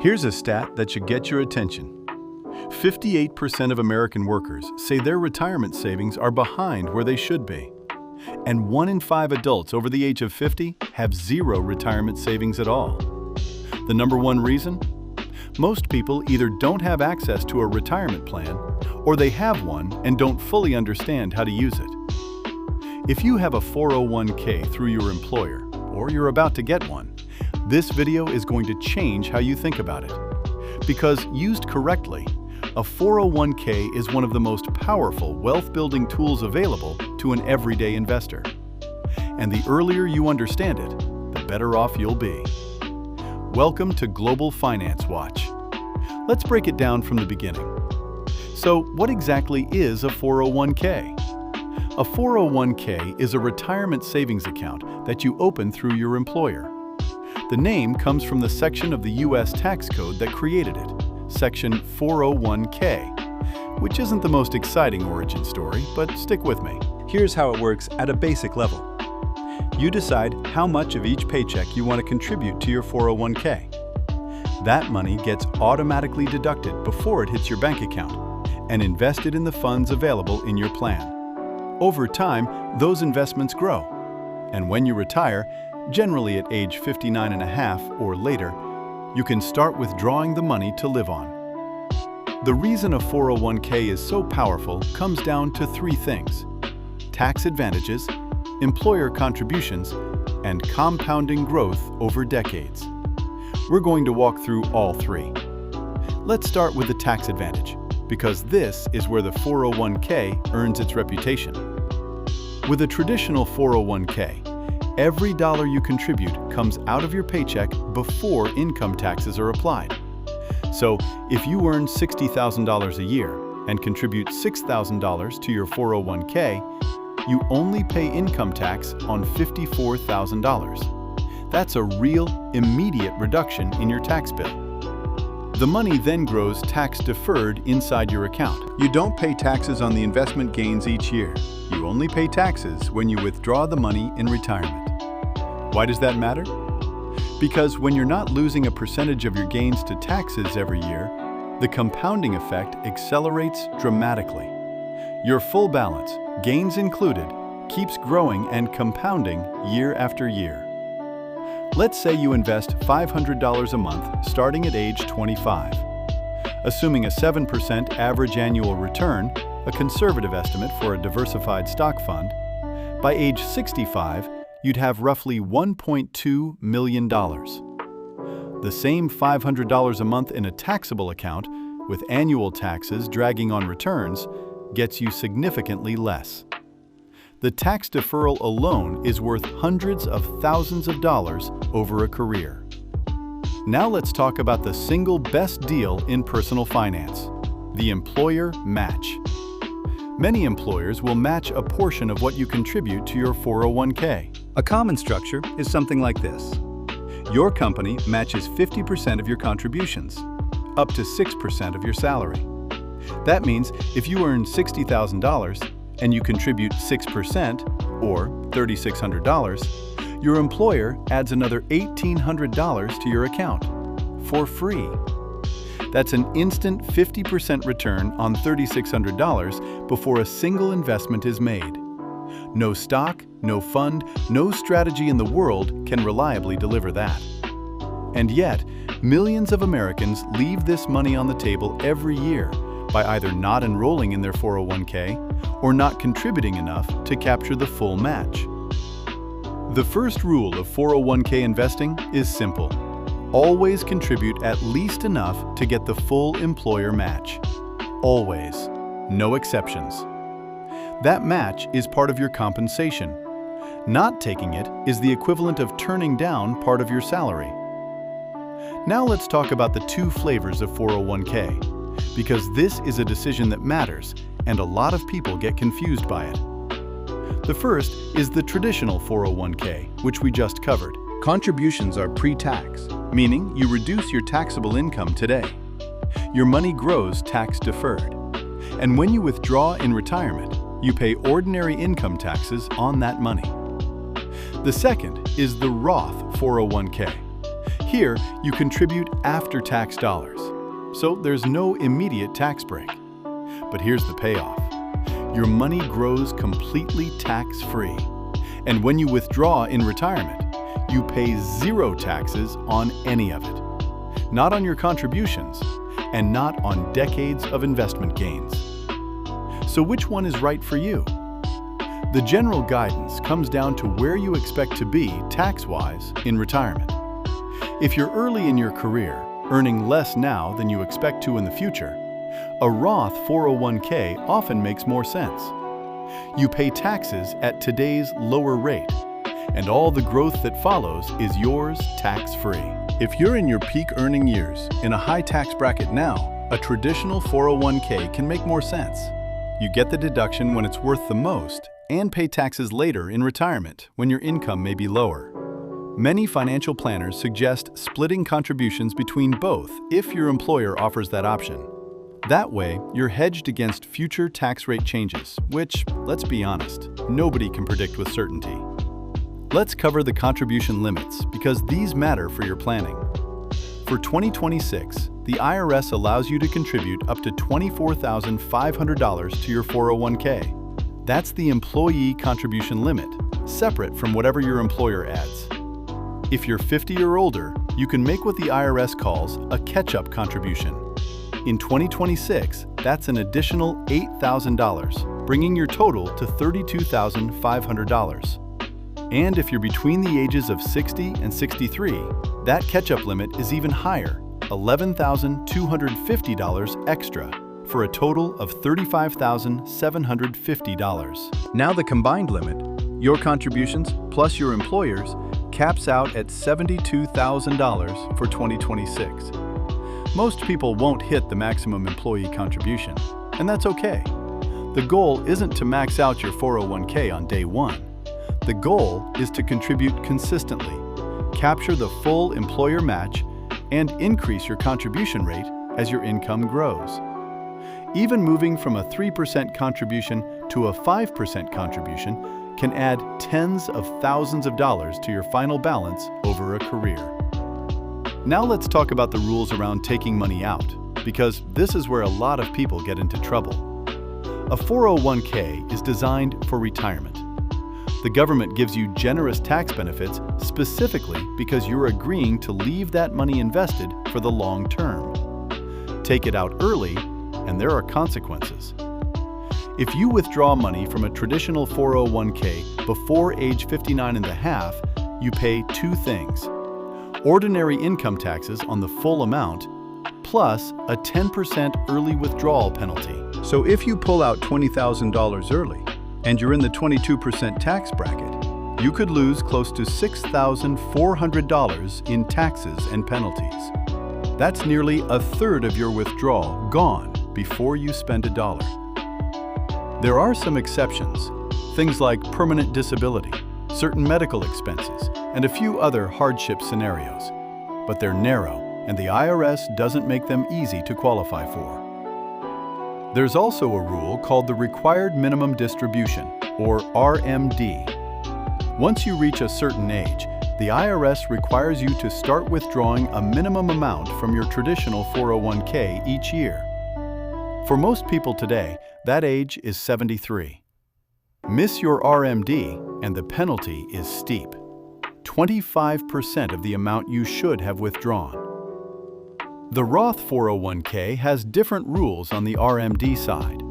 Here's a stat that should get your attention. 58% of American workers say their retirement savings are behind where they should be. And 1 in 5 adults over the age of 50 have zero retirement savings at all. The number one reason? Most people either don't have access to a retirement plan, or they have one and don't fully understand how to use it. If you have a 401k through your employer, or you're about to get one, this video is going to change how you think about it. Because used correctly, a 401k is one of the most powerful wealth-building tools available to an everyday investor. And the earlier you understand it, the better off you'll be. Welcome to Global Finance Watch. Let's break it down from the beginning. So, what exactly is a 401k? A 401k is a retirement savings account that you open through your employer. The name comes from the section of the U.S. tax code that created it, Section 401k, which isn't the most exciting origin story, but stick with me. Here's how it works at a basic level. You decide how much of each paycheck you want to contribute to your 401k. That money gets automatically deducted before it hits your bank account and invested in the funds available in your plan. Over time, those investments grow, and when you retire, generally at age 59 and a half or later, you can start withdrawing the money to live on. The reason a 401k is so powerful comes down to 3 things: tax advantages, employer contributions, and compounding growth over decades. We're going to walk through all 3. Let's start with the tax advantage, because this is where the 401k earns its reputation. With a traditional 401k, every dollar you contribute comes out of your paycheck before income taxes are applied. So, if you earn $60,000 a year and contribute $6,000 to your 401k, you only pay income tax on $54,000. That's a real, immediate reduction in your tax bill. The money then grows tax-deferred inside your account. You don't pay taxes on the investment gains each year. You only pay taxes when you withdraw the money in retirement. Why does that matter? Because when you're not losing a percentage of your gains to taxes every year, the compounding effect accelerates dramatically. Your full balance, gains included, keeps growing and compounding year after year. Let's say you invest $500 a month starting at age 25. Assuming a 7% average annual return, a conservative estimate for a diversified stock fund, by age 65, you'd have roughly $1.2 million. The same $500 a month in a taxable account, with annual taxes dragging on returns, gets you significantly less. The tax deferral alone is worth hundreds of thousands of dollars over a career. Now let's talk about the single best deal in personal finance: the employer match. Many employers will match a portion of what you contribute to your 401k. A common structure is something like this. Your company matches 50% of your contributions, up to 6% of your salary. That means if you earn $60,000 and you contribute 6%, or $3,600, your employer adds another $1,800 to your account, for free. That's an instant 50% return on $3,600 before a single investment is made. No stock, no fund, no strategy in the world can reliably deliver that. And yet, millions of Americans leave this money on the table every year by either not enrolling in their 401k or not contributing enough to capture the full match. The first rule of 401k investing is simple. Always contribute at least enough to get the full employer match. Always. No exceptions. That match is part of your compensation. Not taking it is the equivalent of turning down part of your salary. Now let's talk about the 2 flavors of 401k, because this is a decision that matters and a lot of people get confused by it. The first is the traditional 401k, which we just covered. Contributions are pre-tax, meaning you reduce your taxable income today. Your money grows tax-deferred. And when you withdraw in retirement, you pay ordinary income taxes on that money. The second is the Roth 401k. Here, you contribute after-tax dollars, so there's no immediate tax break. But here's the payoff. Your money grows completely tax-free. And when you withdraw in retirement, you pay zero taxes on any of it. Not on your contributions, and not on decades of investment gains. So which one is right for you? The general guidance comes down to where you expect to be tax-wise in retirement. If you're early in your career, earning less now than you expect to in the future, a Roth 401k often makes more sense. You pay taxes at today's lower rate, and all the growth that follows is yours tax-free. If you're in your peak earning years, in a high tax bracket now, a traditional 401k can make more sense. You get the deduction when it's worth the most and pay taxes later in retirement when your income may be lower. Many financial planners suggest splitting contributions between both if your employer offers that option. That way, you're hedged against future tax rate changes, which, let's be honest, nobody can predict with certainty. Let's cover the contribution limits because these matter for your planning. For 2026, the IRS allows you to contribute up to $24,500 to your 401k. That's the employee contribution limit, separate from whatever your employer adds. If you're 50 or older, you can make what the IRS calls a catch-up contribution. In 2026, that's an additional $8,000, bringing your total to $32,500. And if you're between the ages of 60 and 63, that catch-up limit is even higher, $11,250 extra, for a total of $35,750. Now the combined limit, your contributions plus your employer's, caps out at $72,000 for 2026. Most people won't hit the maximum employee contribution, and that's okay. The goal isn't to max out your 401k on day one. The goal is to contribute consistently, capture the full employer match, and increase your contribution rate as your income grows. Even moving from a 3% contribution to a 5% contribution can add tens of thousands of dollars to your final balance over a career. Now let's talk about the rules around taking money out, because this is where a lot of people get into trouble. A 401k is designed for retirement. The government gives you generous tax benefits specifically because you're agreeing to leave that money invested for the long term. Take it out early, and there are consequences. If you withdraw money from a traditional 401k before age 59 and a half, you pay two things: ordinary income taxes on the full amount, plus a 10% early withdrawal penalty. So if you pull out $20,000 early, and you're in the 22% tax bracket, you could lose close to $6,400 in taxes and penalties. That's nearly a third of your withdrawal gone before you spend a dollar. There are some exceptions, things like permanent disability, certain medical expenses, and a few other hardship scenarios. But they're narrow, and the IRS doesn't make them easy to qualify for. There's also a rule called the Required Minimum Distribution, or RMD. Once you reach a certain age, the IRS requires you to start withdrawing a minimum amount from your traditional 401k each year. For most people today, that age is 73. Miss your RMD, and the penalty is steep: 25% of the amount you should have withdrawn. The Roth 401k has different rules on the RMD side.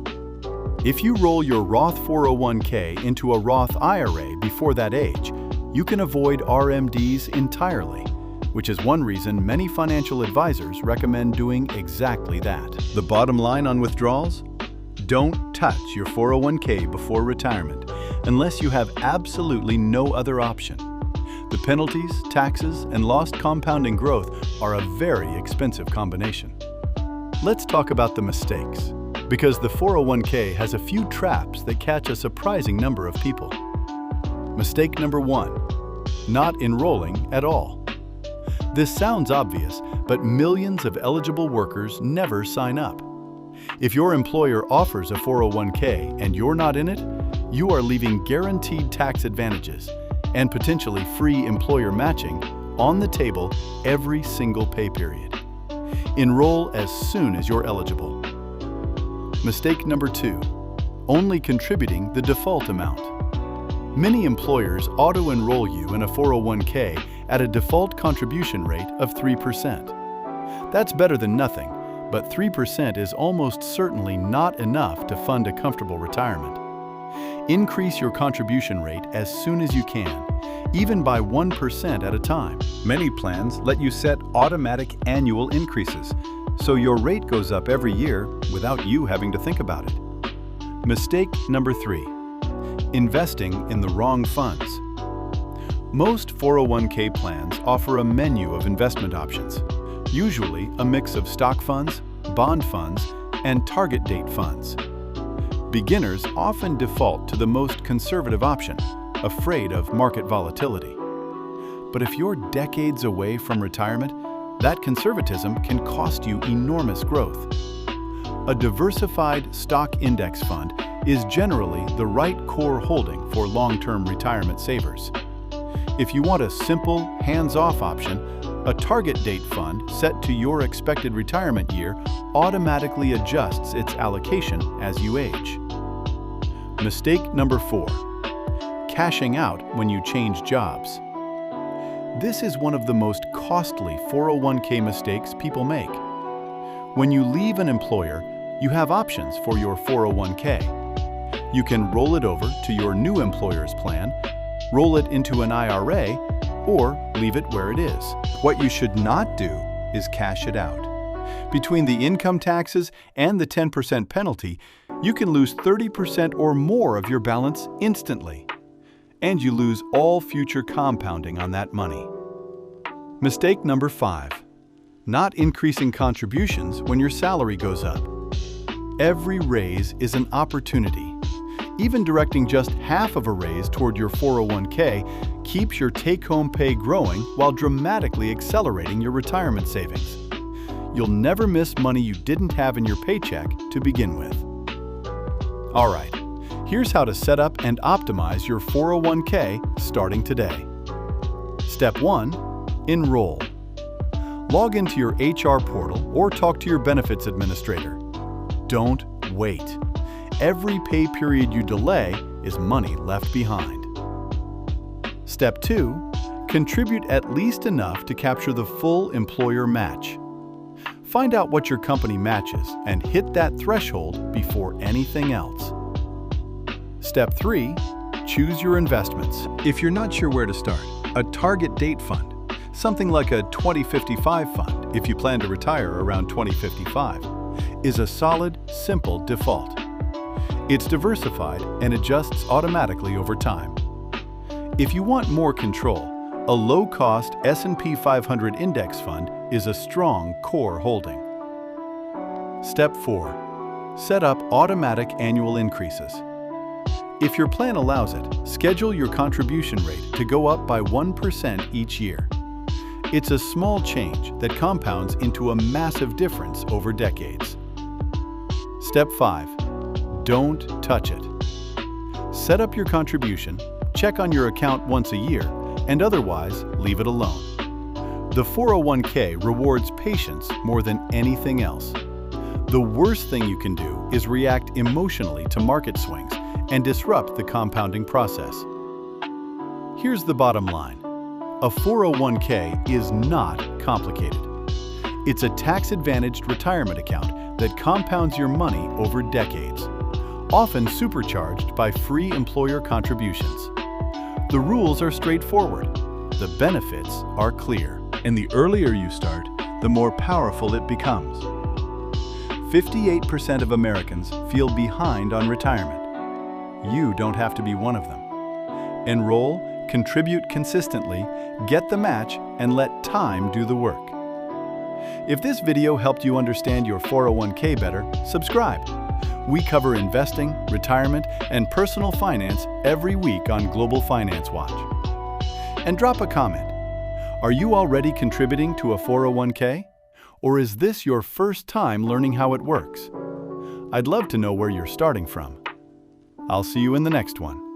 If you roll your Roth 401k into a Roth IRA before that age, you can avoid RMDs entirely, which is one reason many financial advisors recommend doing exactly that. The bottom line on withdrawals? Don't touch your 401k before retirement unless you have absolutely no other option. The penalties, taxes, and lost compounding growth are a very expensive combination. Let's talk about the mistakes, because the 401k has a few traps that catch a surprising number of people. Mistake number 1, not enrolling at all. This sounds obvious, but millions of eligible workers never sign up. If your employer offers a 401k and you're not in it, you are leaving guaranteed tax advantages and potentially free employer matching on the table every single pay period. Enroll as soon as you're eligible. Mistake number 2, only contributing the default amount. Many employers auto-enroll you in a 401k at a default contribution rate of 3%. That's better than nothing, but 3% is almost certainly not enough to fund a comfortable retirement. Increase your contribution rate as soon as you can, even by 1% at a time. Many plans let you set automatic annual increases, so your rate goes up every year without you having to think about it. Mistake number 3, investing in the wrong funds. Most 401k plans offer a menu of investment options, usually a mix of stock funds, bond funds, and target date funds. Beginners often default to the most conservative option, afraid of market volatility. But if you're decades away from retirement, that conservatism can cost you enormous growth. A diversified stock index fund is generally the right core holding for long-term retirement savers. If you want a simple, hands-off option, a target date fund set to your expected retirement year automatically adjusts its allocation as you age. Mistake number 4, cashing out when you change jobs. This is one of the most costly 401k mistakes people make. When you leave an employer, you have options for your 401k. You can roll it over to your new employer's plan, roll it into an IRA, or leave it where it is. What you should not do is cash it out. Between the income taxes and the 10% penalty, you can lose 30% or more of your balance instantly. And you lose all future compounding on that money. Mistake number 5, not increasing contributions when your salary goes up. Every raise is an opportunity. Even directing just half of a raise toward your 401k keeps your take-home pay growing while dramatically accelerating your retirement savings. You'll never miss money you didn't have in your paycheck to begin with. All right, here's how to set up and optimize your 401k starting today. Step 1, enroll. Log into your HR portal or talk to your benefits administrator. Don't wait. Every pay period you delay is money left behind. Step 2, contribute at least enough to capture the full employer match. Find out what your company matches and hit that threshold before anything else. Step 3, choose your investments. If you're not sure where to start, a target date fund, something like a 2055 fund if you plan to retire around 2055, is a solid, simple default. It's diversified and adjusts automatically over time. If you want more control, a low-cost S&P 500 index fund is a strong core holding. Step 4, set up automatic annual increases. If your plan allows it, schedule your contribution rate to go up by 1% each year. It's a small change that compounds into a massive difference over decades. Step 5, don't touch it. Set up your contribution, check on your account once a year, and otherwise leave it alone. The 401k rewards patience more than anything else. The worst thing you can do is react emotionally to market swings and disrupt the compounding process. Here's the bottom line. A 401k is not complicated. It's a tax-advantaged retirement account that compounds your money over decades, often supercharged by free employer contributions. The rules are straightforward. The benefits are clear. And the earlier you start, the more powerful it becomes. 58% of Americans feel behind on retirement. You don't have to be one of them. Enroll, contribute consistently, get the match, and let time do the work. If this video helped you understand your 401k better, subscribe. We cover investing, retirement, and personal finance every week on Global Finance Watch. And drop a comment. Are you already contributing to a 401k? Or is this your first time learning how it works? I'd love to know where you're starting from. I'll see you in the next one.